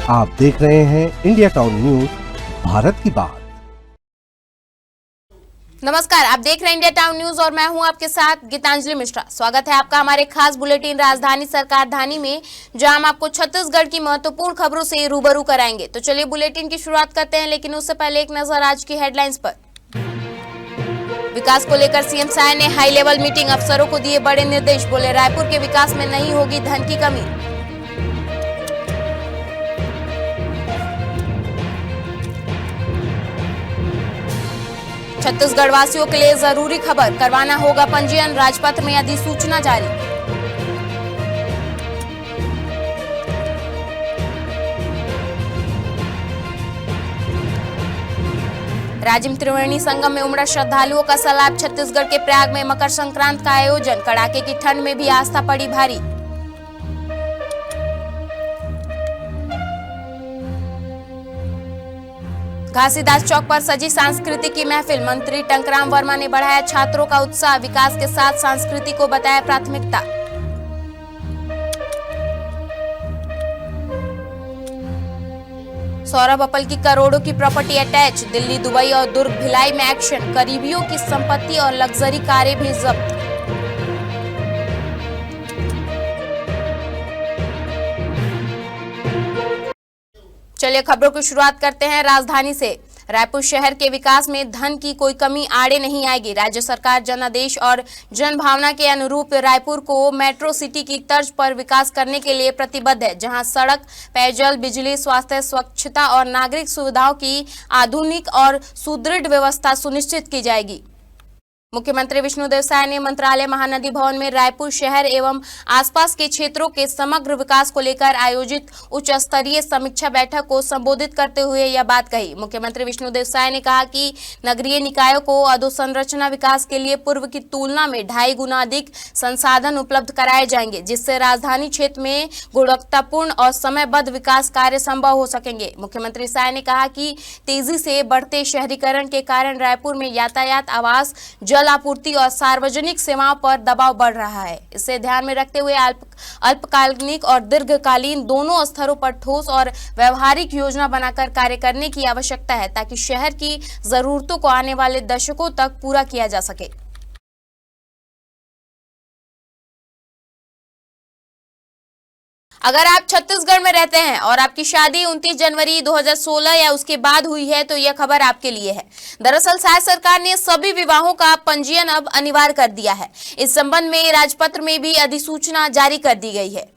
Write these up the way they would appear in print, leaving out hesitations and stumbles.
आप देख रहे हैं इंडिया टाउन न्यूज, भारत की बात। नमस्कार, आप देख रहे हैं इंडिया टाउन न्यूज और मैं हूं आपके साथ गीतांजलि मिश्रा। स्वागत है आपका हमारे खास बुलेटिन राजधानी सरकार धानी में, जहां हम आपको छत्तीसगढ़ की महत्वपूर्ण खबरों से रूबरू कराएंगे। तो चलिए बुलेटिन की शुरुआत करते हैं, लेकिन उससे पहले एक नजर आज की हेडलाइंस पर। विकास को लेकर सीएम साय ने हाई लेवल मीटिंग, अफसरों को दिए बड़े निर्देश। बोले रायपुर के विकास में नहीं होगी धन की कमी। छत्तीसगढ़ वासियों के लिए जरूरी खबर, करवाना होगा पंजीयन, राजपत्र में अधिसूचना जारी। राजिम त्रिवेणी संगम में उमड़ा श्रद्धालुओं का सैलाब। छत्तीसगढ़ के प्रयाग में मकर संक्रांत का आयोजन, कड़ाके की ठंड में भी आस्था पड़ी भारी। घासीदास चौक पर सजी सांस्कृतिक की महफिल, मंत्री टंकराम वर्मा ने बढ़ाया छात्रों का उत्साह, विकास के साथ संस्कृति को बताया प्राथमिकता। सौरभ अपल की करोड़ों की प्रॉपर्टी अटैच, दिल्ली, दुबई और दुर्ग भिलाई में एक्शन, करीबियों की संपत्ति और लग्जरी कारें भी जब्त। चलिए खबरों की शुरुआत करते हैं राजधानी से। रायपुर शहर के विकास में धन की कोई कमी आड़े नहीं आएगी। राज्य सरकार जनादेश और जनभावना के अनुरूप रायपुर को मेट्रो सिटी की तर्ज पर विकास करने के लिए प्रतिबद्ध है, जहां सड़क, पेयजल, बिजली, स्वास्थ्य, स्वच्छता और नागरिक सुविधाओं की आधुनिक और सुदृढ़ व्यवस्था सुनिश्चित की जाएगी। मुख्यमंत्री विष्णुदेव साय ने मंत्रालय महानदी भवन में रायपुर शहर एवं आसपास के क्षेत्रों के समग्र विकास को लेकर आयोजित उच्च स्तरीय समीक्षा बैठक को संबोधित करते हुए यह बात कही। मुख्यमंत्री विष्णुदेव साय ने कहा कि नगरीय निकायों को अधोसंरचना विकास के लिए पूर्व की तुलना में 2.5 गुना अधिक संसाधन उपलब्ध कराए जाएंगे, जिससे राजधानी क्षेत्र में गुणवत्तापूर्ण और समयबद्ध विकास कार्य संभव हो सकेंगे। मुख्यमंत्री साय ने कहा कि तेजी से बढ़ते शहरीकरण के कारण रायपुर में यातायात, आवास, जल आपूर्ति और सार्वजनिक सेवाओं पर दबाव बढ़ रहा है। इसे ध्यान में रखते हुए अल्पकालिक और दीर्घकालीन दोनों स्तरों पर ठोस और व्यवहारिक योजना बनाकर कार्य करने की आवश्यकता है, ताकि शहर की जरूरतों को आने वाले दशकों तक पूरा किया जा सके। अगर आप छत्तीसगढ़ में रहते हैं और आपकी शादी 29 जनवरी 2016 या उसके बाद हुई है, तो यह खबर आपके लिए है। दरअसल साय सरकार ने सभी विवाहों का पंजीयन अब अनिवार्य कर दिया है। इस संबंध में राजपत्र में भी अधिसूचना जारी कर दी गई है।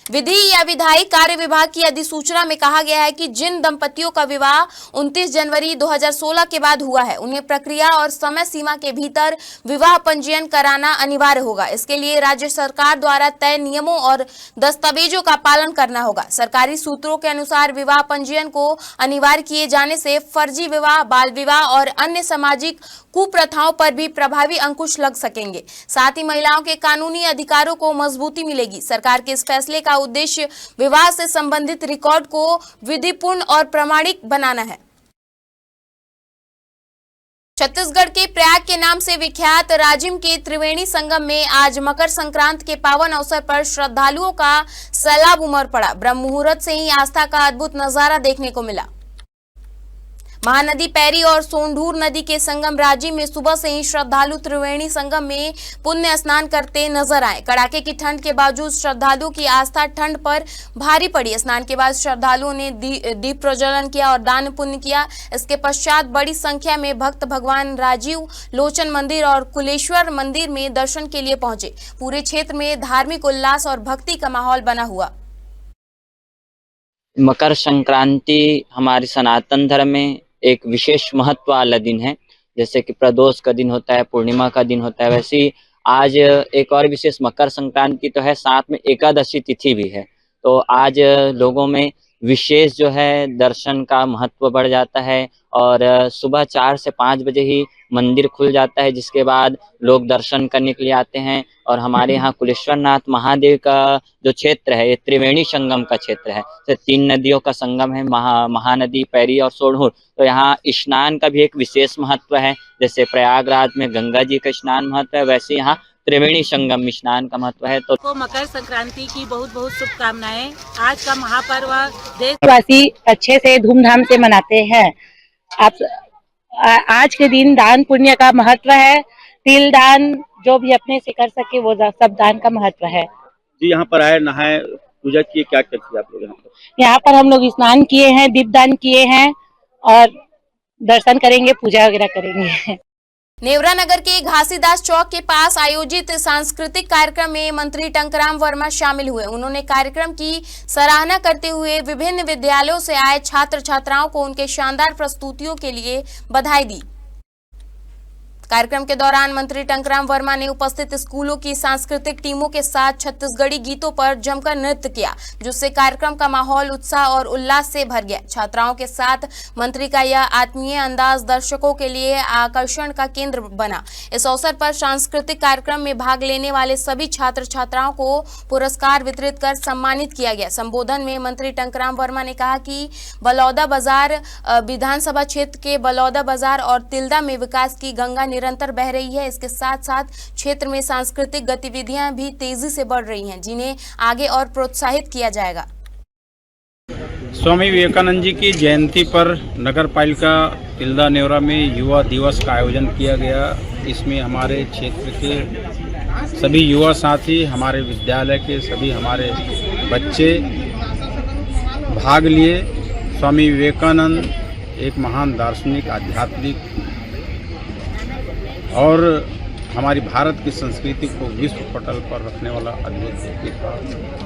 विधि या विधायी कार्य विभाग की अधिसूचना में कहा गया है कि जिन दंपतियों का विवाह 29 जनवरी 2016 के बाद हुआ है, उन्हें प्रक्रिया और समय सीमा के भीतर विवाह पंजीयन कराना अनिवार्य होगा। इसके लिए राज्य सरकार द्वारा तय नियमों और दस्तावेजों का पालन करना होगा। सरकारी सूत्रों के अनुसार विवाह पंजीयन को अनिवार्य किए जाने से फर्जी विवाह, बाल विवाह और अन्य सामाजिक कुप्रथाओं पर भी प्रभावी अंकुश लग सकेंगे। साथ ही महिलाओं के कानूनी अधिकारों को मजबूती मिलेगी। सरकार के इस फैसले का उद्देश्य विवाह से संबंधित रिकॉर्ड को विधिपूर्ण और प्रामाणिक बनाना है। छत्तीसगढ़ के प्रयाग के नाम से विख्यात राजिम के त्रिवेणी संगम में आज मकर संक्रांत के पावन अवसर पर श्रद्धालुओं का सैलाब उमड़ पड़ा। ब्रह्म मुहूर्त से ही आस्था का अद्भुत नजारा देखने को मिला। महानदी पैरी और सोंढूर नदी के संगम राजिम में सुबह से ही श्रद्धालु त्रिवेणी संगम में पुण्य स्नान करते नजर आए। कड़ाके की ठंड के बावजूद श्रद्धालुओं की आस्था ठंड पर भारी पड़ी। स्नान के बाद श्रद्धालुओं ने दीप प्रज्वलन किया और दान पुण्य किया। इसके पश्चात बड़ी संख्या में भक्त भगवान राजीव लोचन मंदिर और कुलेश्वर मंदिर में दर्शन के लिए पहुंचे। पूरे क्षेत्र में धार्मिक उल्लास और भक्ति का माहौल बना हुआ। मकर संक्रांति हमारे सनातन धर्म में एक विशेष महत्व वाला दिन है। जैसे कि प्रदोष का दिन होता है, पूर्णिमा का दिन होता है, वैसे ही आज एक और विशेष मकर संक्रांति तो है, साथ में एकादशी तिथि भी है। तो आज लोगों में विशेष जो है दर्शन का महत्व बढ़ जाता है और सुबह 4 से 5 बजे ही मंदिर खुल जाता है, जिसके बाद लोग दर्शन करने के लिए आते हैं। और हमारे यहाँ कुलेश्वरनाथ महादेव का जो क्षेत्र है, ये त्रिवेणी संगम का क्षेत्र है। तो 3 नदियों का संगम है, महानदी, पैरी और सोढ़ूर। तो यहाँ स्नान का भी एक विशेष महत्व है। जैसे प्रयागराज में गंगा जी का स्नान महत्व है, वैसे यहाँ त्रिवेणी संगम स्नान का महत्व है। तो मकर संक्रांति की बहुत बहुत शुभकामनाएं। आज का महापर्व देशवासी अच्छे से धूमधाम से मनाते हैं। आज के दिन दान पुण्य का महत्व है। तिल दान जो भी अपने से कर सके वो सब दान का महत्व है। जी यहाँ पर आए, नहाए, पूजा किए, क्या क्या किया आप लोग यहाँ पर? यहाँ पर हम लोग स्नान किए हैं, दीपदान किए हैं और दर्शन करेंगे, पूजा वगैरह करेंगे। नेवरा नगर के घासीदास चौक के पास आयोजित सांस्कृतिक कार्यक्रम में मंत्री टंकराम वर्मा शामिल हुए। उन्होंने कार्यक्रम की सराहना करते हुए विभिन्न विद्यालयों से आए छात्र छात्राओं को उनके शानदार प्रस्तुतियों के लिए बधाई दी। कार्यक्रम के दौरान मंत्री टंकराम वर्मा ने उपस्थित स्कूलों की सांस्कृतिक टीमों के साथ छत्तीसगढ़ी गीतों पर जमकर नृत्य किया, जिससे कार्यक्रम का माहौल उत्साह और उल्लास से भर गया। छात्राओं के साथ मंत्री का यह आत्मीय अंदाज दर्शकों के लिए आकर्षण का केंद्र बना। इस अवसर पर सांस्कृतिक कार्यक्रम में भाग लेने वाले सभी छात्र छात्राओं को पुरस्कार वितरित कर सम्मानित किया गया। संबोधन में मंत्री टंकराम वर्मा ने कहा कि बलौदा बाजार विधानसभा क्षेत्र के बलौदा बाजार और तिल्दा में विकास की गंगा निरंतर बह रही है। इसके साथ साथ क्षेत्र में सांस्कृतिक गतिविधियां भी तेजी से बढ़ रही हैं, जिन्हें आगे और प्रोत्साहित किया जाएगा। स्वामी विवेकानंद जी की जयंती पर नगर पालिका तिल्दा नेवरा में युवा दिवस का आयोजन किया गया। इसमें हमारे क्षेत्र के सभी युवा साथी, हमारे विद्यालय के सभी हमारे बच्चे भाग लिए। स्वामी विवेकानंद एक महान दार्शनिक, आध्यात्मिक और हमारी भारत की संस्कृति को विश्व पटल पर रखने वाला अद्भुत व्यक्ति था।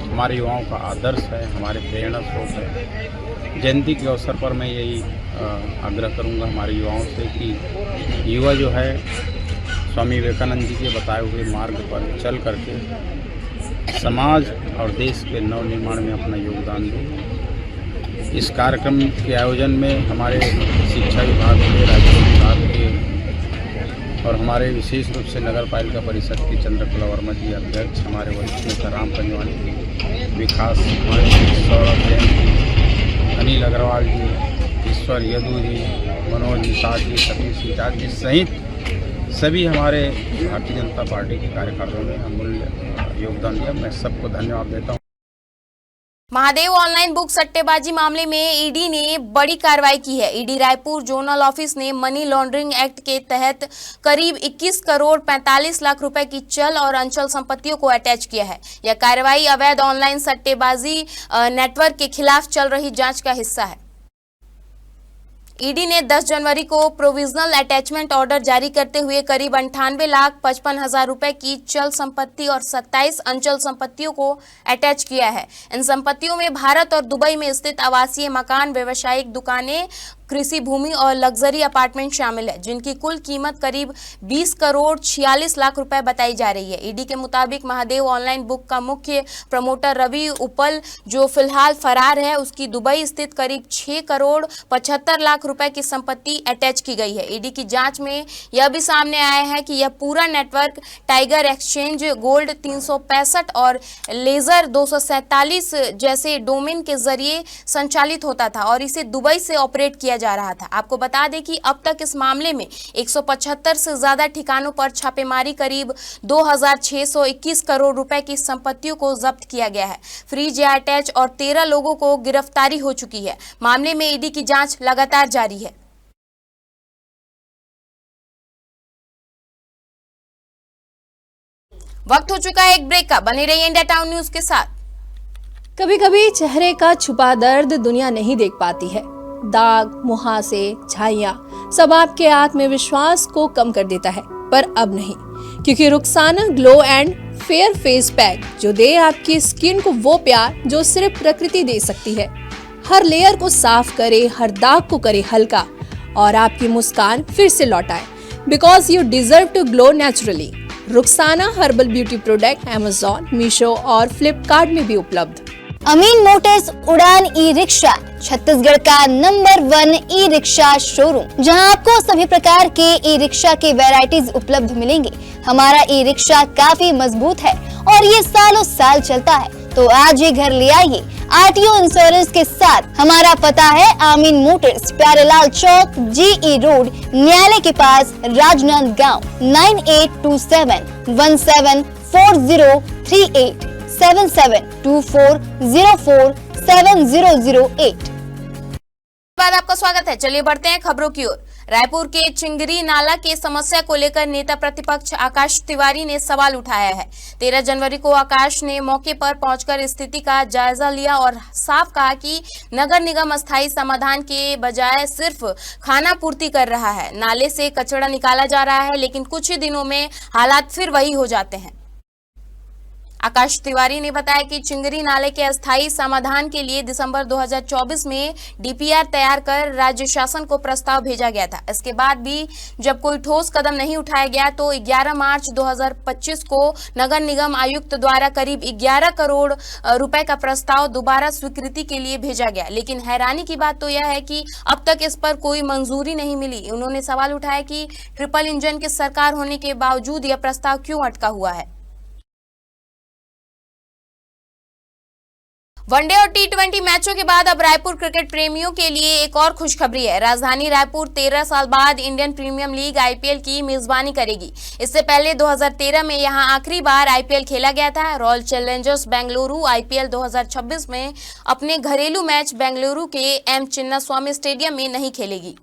हमारे युवाओं का आदर्श है, हमारे प्रेरणा स्रोत है। जयंती के अवसर पर मैं यही आग्रह करूंगा हमारे युवाओं से कि युवा जो है स्वामी विवेकानंद जी के बताए हुए मार्ग पर चल करके समाज और देश के नव निर्माण में अपना योगदान दें। इस कार्यक्रम के आयोजन में हमारे शिक्षा विभाग के, राज्य सरकार के और हमारे विशेष रूप से नगर पालिका परिषद के चंद्रकला वर्मा जी अध्यक्ष, हमारे वरिष्ठ नेता राम पंजवानी जी, विकास सौरभ जैन जी, अनिल अग्रवाल जी, ईश्वर यदू जी, मनोज निषाद जी, सतीश निषाद जी सहित सभी हमारे भारतीय जनता पार्टी के कार्यकर्ताओं ने अमूल्य योगदान दिया। मैं सबको धन्यवाद देता हूँ। महादेव ऑनलाइन बुक सट्टेबाजी मामले में ईडी ने बड़ी कार्रवाई की है। ईडी रायपुर जोनल ऑफिस ने मनी लॉन्ड्रिंग एक्ट के तहत करीब 21 करोड़ 45 लाख रुपए की चल और अंचल संपत्तियों को अटैच किया है। यह कार्रवाई अवैध ऑनलाइन सट्टेबाजी नेटवर्क के खिलाफ चल रही जांच का हिस्सा है। ईडी ने 10 जनवरी को प्रोविजनल अटैचमेंट ऑर्डर जारी करते हुए करीब 98,55,000 रुपए की चल संपत्ति और 27 अंचल संपत्तियों को अटैच किया है। इन संपत्तियों में भारत और दुबई में स्थित आवासीय मकान, व्यावसायिक दुकानें, कृषि भूमि और लग्जरी अपार्टमेंट शामिल है, जिनकी कुल कीमत करीब 20 करोड़ 46 लाख रुपए बताई जा रही है। ईडी के मुताबिक महादेव ऑनलाइन बुक का मुख्य प्रमोटर रवि उपल, जो फिलहाल फरार है, उसकी दुबई स्थित करीब 6 करोड़ 75 लाख रुपए की संपत्ति अटैच की गई है। ईडी की जांच में यह भी सामने आया है कि यह पूरा नेटवर्क टाइगर एक्सचेंज, गोल्ड 365 और लेजर 247 जैसे डोमेन के जरिए संचालित होता था और इसे दुबई से ऑपरेट किया जा रहा था। आपको बता दें कि अब तक इस मामले में 175 से ज्यादा ठिकानों पर छापेमारी, करीब 2,621 करोड़ रुपए की संपत्तियों को जब्त किया गया है। फ्रीज या अटैच और 13 लोगों को गिरफ्तारी हो चुकी है। मामले में ईडी की जांच लगातार जारी है। वक्त हो चुका है एक ब्रेक का। बने रहिए इंडिया टाउन न्यूज के साथ। कभी कभी चेहरे का छुपा दर्द दुनिया नहीं देख पाती है। दाग, मुहासे, झाइयां सब आपके आत्मविश्वास को कम कर देता है, पर अब नहीं, क्योंकि Rukhsana glow and fair face pack जो दे आपकी स्किन को वो प्यार जो सिर्फ प्रकृति दे सकती है। हर लेयर को साफ करे, हर दाग को करे हल्का और आपकी मुस्कान फिर से लौटाए। Because you deserve to glow naturally. Rukhsana herbal beauty product Amazon, Meesho और फ्लिपकार्ट में भी उपलब्ध। अमीन मोटर्स उड़ान ई रिक्शा छत्तीसगढ़ का नंबर 1 ई रिक्शा शोरूम, जहां आपको सभी प्रकार के ई रिक्शा के वैरायटीज उपलब्ध मिलेंगे। हमारा ई रिक्शा काफी मजबूत है और ये सालों साल चलता है, तो आज ही घर ले आइए RTO इंश्योरेंस के साथ। हमारा पता है आमीन मोटर्स, प्यारेलाल चौक, GE रोड, न्यायालय के पास, राजनांदगांव। 9827174038 7724047008। बाद आपका स्वागत है। चलिए बढ़ते हैं खबरों की ओर। रायपुर के चिंगरी नाला के समस्या को लेकर नेता प्रतिपक्ष आकाश तिवारी ने सवाल उठाया है। 13 जनवरी को आकाश ने मौके पर पहुंचकर स्थिति का जायजा लिया और साफ कहा कि नगर निगम अस्थायी समाधान के बजाय सिर्फ खाना पूर्ति कर रहा है। नाले से कचरा निकाला जा रहा है, लेकिन कुछ ही दिनों में हालात फिर वही हो जाते हैं। आकाश तिवारी ने बताया कि चिंगरी नाले के अस्थायी समाधान के लिए दिसंबर 2024 में DPR तैयार कर राज्य शासन को प्रस्ताव भेजा गया था। इसके बाद भी जब कोई ठोस कदम नहीं उठाया गया तो 11 मार्च 2025 को नगर निगम आयुक्त द्वारा करीब 11 करोड़ रुपए का प्रस्ताव दोबारा स्वीकृति के लिए भेजा गया। लेकिन हैरानी की बात तो यह है कि अब तक इस पर कोई मंजूरी नहीं मिली। उन्होंने सवाल उठाया कि ट्रिपल इंजन की सरकार होने के बावजूद यह प्रस्ताव क्यों अटका हुआ है। वनडे और T20 मैचों के बाद अब रायपुर क्रिकेट प्रेमियों के लिए एक और खुशखबरी है। राजधानी रायपुर 13 साल बाद इंडियन प्रीमियर लीग IPL की मेजबानी करेगी। इससे पहले 2013 में यहां आखिरी बार IPL खेला गया था। रॉयल चैलेंजर्स बेंगलुरु IPL 2026 में अपने घरेलू मैच बेंगलुरु के M चिन्नास्वामी स्टेडियम में नहीं खेलेगी।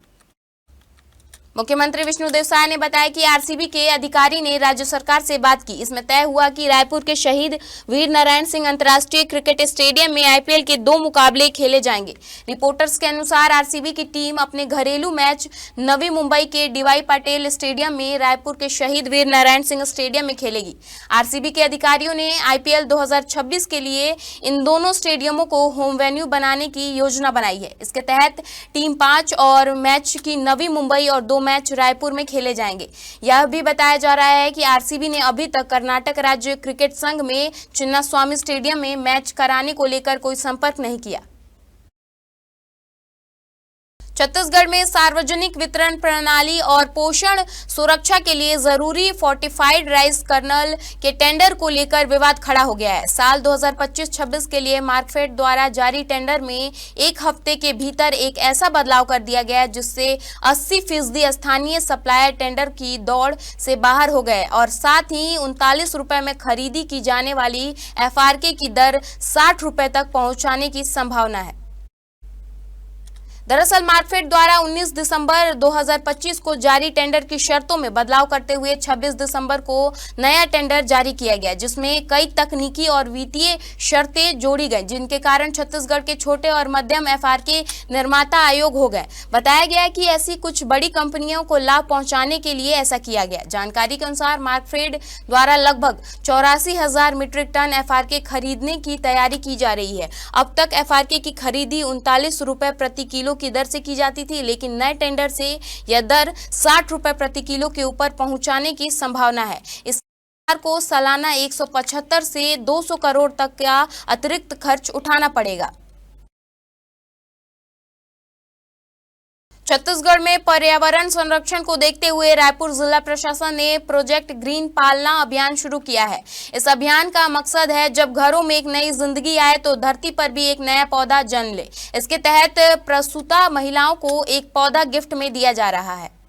मुख्यमंत्री विष्णुदेव साय ने बताया कि RCB के अधिकारी ने राज्य सरकार से बात की। इसमें तय हुआ कि रायपुर के शहीद वीर नारायण सिंह अंतर्राष्ट्रीय क्रिकेट स्टेडियम में IPL के 2 मुकाबले खेले जाएंगे। रिपोर्टर्स के अनुसार RCB की टीम अपने घरेलू मैच नवी मुंबई के DY पाटिल स्टेडियम में रायपुर के शहीद वीर नारायण सिंह स्टेडियम में खेलेगी। RCB के अधिकारियों ने IPL 2026 के लिए इन दोनों स्टेडियमों को होम वेन्यू बनाने की योजना बनाई है। इसके तहत टीम 5 और मैच की नवी मुंबई और 2 मैच रायपुर में खेले जाएंगे। यह भी बताया जा रहा है कि RCB ने अभी तक कर्नाटक राज्य क्रिकेट संघ में चिन्नास्वामी स्टेडियम में मैच कराने को लेकर कोई संपर्क नहीं किया। छत्तीसगढ़ में सार्वजनिक वितरण प्रणाली और पोषण सुरक्षा के लिए जरूरी फोर्टिफाइड राइस कर्नल के टेंडर को लेकर विवाद खड़ा हो गया है। साल 2025-26 के लिए मार्कफेड द्वारा जारी टेंडर में 1 हफ्ते के भीतर एक ऐसा बदलाव कर दिया गया जिससे 80% स्थानीय सप्लायर टेंडर की दौड़ से बाहर हो गए और साथ ही 39 रुपए में खरीदी की जाने वाली FRK की दर 60 रुपए तक पहुंचाने की संभावना है। दरअसल मार्कफेड द्वारा 19 दिसंबर 2025 को जारी टेंडर की शर्तों में बदलाव करते हुए 26 दिसंबर को नया टेंडर जारी किया गया, जिसमें कई तकनीकी और वित्तीय शर्तें जोड़ी गई, जिनके कारण छत्तीसगढ़ के छोटे और मध्यम FRK निर्माता आयोग हो गए। बताया गया कि ऐसी कुछ बड़ी कंपनियों को लाभ पहुंचाने के लिए ऐसा किया गया। जानकारी के अनुसार मार्कफेड द्वारा लगभग 84,000 मीट्रिक टन FRK खरीदने की तैयारी की जा रही है। अब तक FRK की खरीदी 39 रुपए प्रति किलो की दर से की जाती थी, लेकिन नए टेंडर से यह दर 60 रुपए प्रति किलो के ऊपर पहुंचाने की संभावना है। इस सरकार को सालाना 175 से 200 करोड़ तक का अतिरिक्त खर्च उठाना पड़ेगा। छत्तीसगढ़ में पर्यावरण संरक्षण को देखते हुए रायपुर जिला प्रशासन ने प्रोजेक्ट ग्रीन पालना अभियान शुरू किया है। इस अभियान का मकसद है जब घरों में एक नई जिंदगी आए तो धरती पर भी एक नया पौधा जन्म ले। इसके तहत प्रसूता महिलाओं को एक पौधा गिफ्ट में दिया जा रहा है।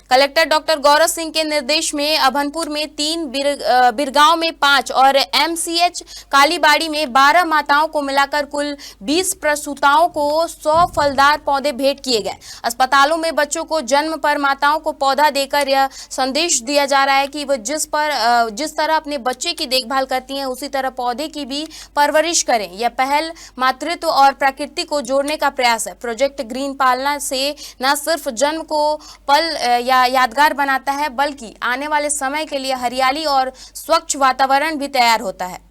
कलेक्टर डॉक्टर गौरव सिंह के निर्देश में अभनपुर में 3, बिरगांव में 5 और MCH कालीबाड़ी में 12 माताओं को मिलाकर कुल 20 प्रसूताओं को 100 फलदार पौधे भेंट किए गए। अस्पतालों में बच्चों को जन्म पर माताओं को पौधा देकर यह संदेश दिया जा रहा है कि वो जिस तरह अपने बच्चे की देखभाल करती हैं उसी तरह पौधे की भी परवरिश करें। यह पहल मातृत्व और प्रकृति को जोड़ने का प्रयास है। प्रोजेक्ट ग्रीन पालना से न सिर्फ जन्म को पल यादगार बनाता है, बल्कि आने वाले समय के लिए हरियाली और स्वच्छ वातावरण भी तैयार होता है।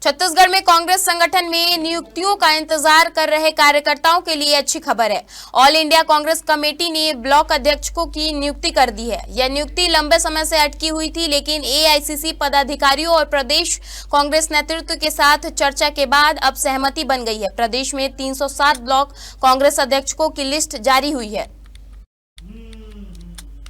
छत्तीसगढ़ में कांग्रेस संगठन में नियुक्तियों का इंतजार कर रहे कार्यकर्ताओं के लिए अच्छी खबर है। ऑल इंडिया कांग्रेस कमेटी ने ब्लॉक अध्यक्षों की नियुक्ति कर दी है। यह नियुक्ति लंबे समय से अटकी हुई थी, लेकिन AICC पदाधिकारियों और प्रदेश कांग्रेस नेतृत्व के साथ चर्चा के बाद अब सहमति बन गई है। प्रदेश में 307 ब्लॉक कांग्रेस अध्यक्षों की लिस्ट जारी हुई है।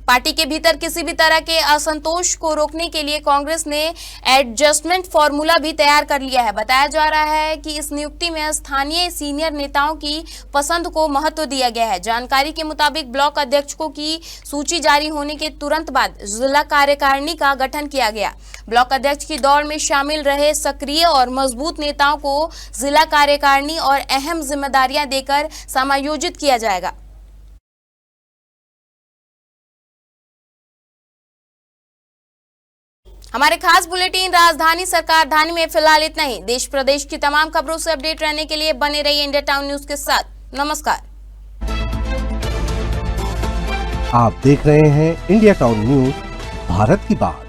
पार्टी के भीतर किसी भी तरह के असंतोष को रोकने के लिए कांग्रेस ने एडजस्टमेंट फॉर्मूला भी तैयार कर लिया है। बताया जा रहा है कि इस नियुक्ति में स्थानीय सीनियर नेताओं की पसंद को महत्व दिया गया है। जानकारी के मुताबिक ब्लॉक अध्यक्षों की सूची जारी होने के तुरंत बाद जिला कार्यकारिणी का गठन किया गया। ब्लॉक अध्यक्ष की दौड़ में शामिल रहे सक्रिय और मजबूत नेताओं को जिला कार्यकारिणी और अहम जिम्मेदारियां देकर समायोजित किया जाएगा। हमारे खास बुलेटिन राजधानी सरकारधानी में फिलहाल इतना ही। देश प्रदेश की तमाम खबरों से अपडेट रहने के लिए बने रहिए इंडिया टाउन न्यूज के साथ। नमस्कार। आप देख रहे हैं इंडिया टाउन न्यूज, भारत की बात।